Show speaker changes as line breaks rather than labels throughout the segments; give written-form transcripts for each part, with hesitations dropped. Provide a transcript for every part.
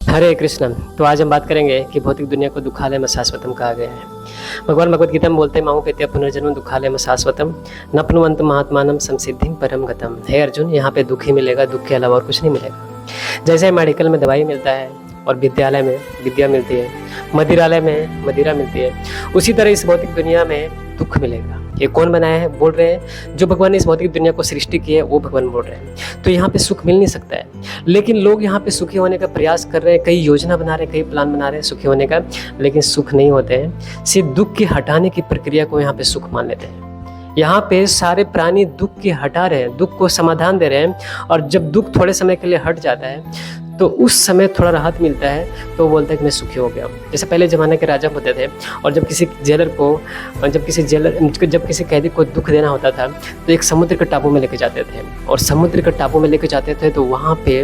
हरे कृष्ण। तो आज हम बात करेंगे कि भौतिक दुनिया को दुखालय में शाश्वतम कहा गया है। भगवान भगवद गीता में बोलते हैं, माहू कहते हैं पुनर्जन्म दुखालय में शाश्वतम नप्नुवंत महात्मानम संसिद्धिं परम गतम। हे अर्जुन, यहाँ पे दुख ही मिलेगा, दुख के अलावा और कुछ नहीं मिलेगा। जैसे मेडिकल में दवाई मिलता है और विद्यालय में विद्या मिलती है, मदिरालय में मदिरा मिलती है, उसी तरह इस भौतिक दुनिया में दुख मिलेगा। ये कौन बनाया है? बोल रहे हैं जो भगवान ने इस भौतिक दुनिया को सृष्टि की है वो भगवान बोल रहे हैं। तो यहाँ पे सुख मिल नहीं सकता है, लेकिन लोग यहाँ पे सुखी होने का प्रयास कर रहे हैं, कई योजना बना रहे हैं, कई प्लान बना रहे हैं सुखी होने का, लेकिन सुख नहीं होते हैं। सिर्फ दुख की हटाने की प्रक्रिया को यहाँ पे सुख मान लेते हैं। यहाँ पे सारे प्राणी दुख की हटा रहे हैं, दुख को समाधान दे रहे हैं, और जब दुख थोड़े समय के लिए हट जाता है तो उस समय थोड़ा राहत मिलता है, तो वो बोलता है कि मैं सुखी हो गया हूँ। जैसे पहले ज़माने के राजा होते थे, और जब किसी कैदी को दुख देना होता था तो एक समुद्र के टापू में लेके जाते थे, और समुद्र के टापू में लेके जाते थे तो वहाँ पे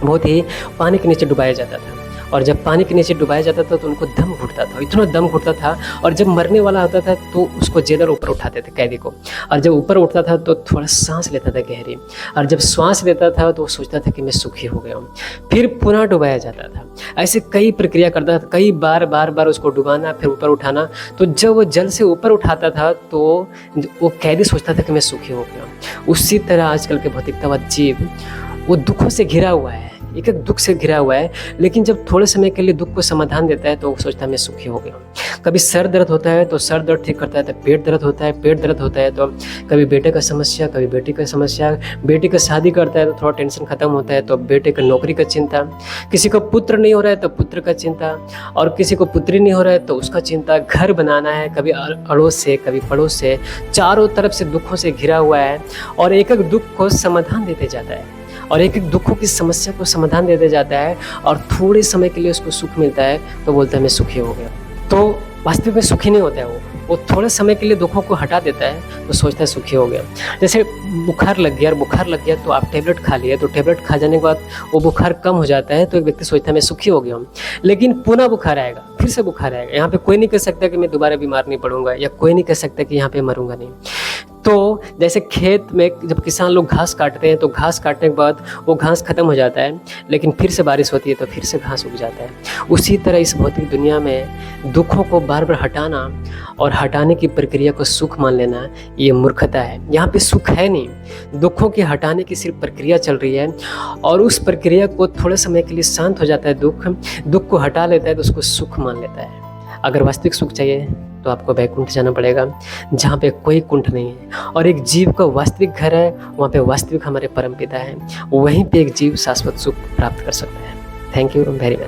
बहुत ही पानी के नीचे डुबाया जाता था, और जब पानी के नीचे डुबाया जाता था तो उनको दम घुटता था, इतना दम घुटता था, और जब मरने वाला होता था तो उसको जेलर ऊपर उठाते थे कैदी को, और जब ऊपर उठता था तो थोड़ा सांस लेता था गहरी, और जब सांस लेता था तो वो सोचता था कि मैं सुखी हो गया हूँ। फिर पुनः डुबाया जाता था। ऐसे कई प्रक्रिया करता था, कई बार उसको डुबाना, फिर ऊपर उठाना। तो जब वो जल से ऊपर उठाता था तो वो कैदी सोचता था कि मैं सुखी हो गया हूँ। उसी तरह आजकल के भौतिकतावाद जीव वो दुखों से घिरा हुआ है, एक एक दुख से घिरा हुआ है, लेकिन जब थोड़े समय के लिए दुख को समाधान देता है तो वो सोचता है मैं सुखी हो गया। कभी सर दर्द होता है तो सर दर्द ठीक करता है, तो पेट दर्द होता है तो कभी बेटे का समस्या, कभी बेटी का समस्या, बेटी का शादी करता है तो थोड़ा टेंशन खत्म होता है तो बेटे का नौकरी का चिंता, किसी को पुत्र नहीं हो रहा है तो पुत्र का चिंता, और किसी को पुत्री नहीं हो रहा है तो उसका चिंता। घर बनाना है, कभी अड़ोस से, कभी पड़ोस से, चारों तरफ से दुखों से घिरा हुआ है, और एक एक दुख को समाधान देते जाता है, और एक एक दुखों की समस्या को समाधान देते जाता है, और थोड़े समय के लिए उसको सुख मिलता है तो बोलता है मैं सुखी हो गया। तो वास्तविक में सुखी नहीं होता है, वो थोड़े समय के लिए दुखों को हटा देता है तो सोचता है सुखी हो गया। जैसे बुखार लग गया तो आप टेबलेट खा लिए, तो टेबलेट खा जाने के बाद वो बुखार कम हो जाता है तो एक व्यक्ति सोचता है मैं सुखी हो गया हूँ, लेकिन पुनः बुखार आएगा, फिर से बुखार आएगा। यहाँ पे कोई नहीं कह सकता कि मैं दोबारा बीमार नहीं पड़ूंगा, या कोई नहीं कह सकता कि यहाँ पे मरूंगा नहीं। तो जैसे खेत में जब किसान लोग घास काटते हैं तो घास काटने के बाद वो घास खत्म हो जाता है, लेकिन फिर से बारिश होती है तो फिर से घास उग जाता है। उसी तरह इस भौतिक दुनिया में दुखों को बार बार हटाना और हटाने की प्रक्रिया को सुख मान लेना, ये मूर्खता है। यहाँ पे सुख है नहीं, दुखों के हटाने की सिर्फ प्रक्रिया चल रही है, और उस प्रक्रिया को थोड़े समय के लिए शांत हो जाता है, दुख को हटा लेता है तो उसको सुख मान लेता है। अगर वास्तविक सुख चाहिए तो आपको वैकुंठ जाना पड़ेगा, जहाँ पे कोई कुंठ नहीं है, और एक जीव का वास्तविक घर है, वहाँ पे वास्तविक हमारे परमपिता हैं, वहीं पे एक जीव शाश्वत सुख प्राप्त कर सकता है। Thank you very much.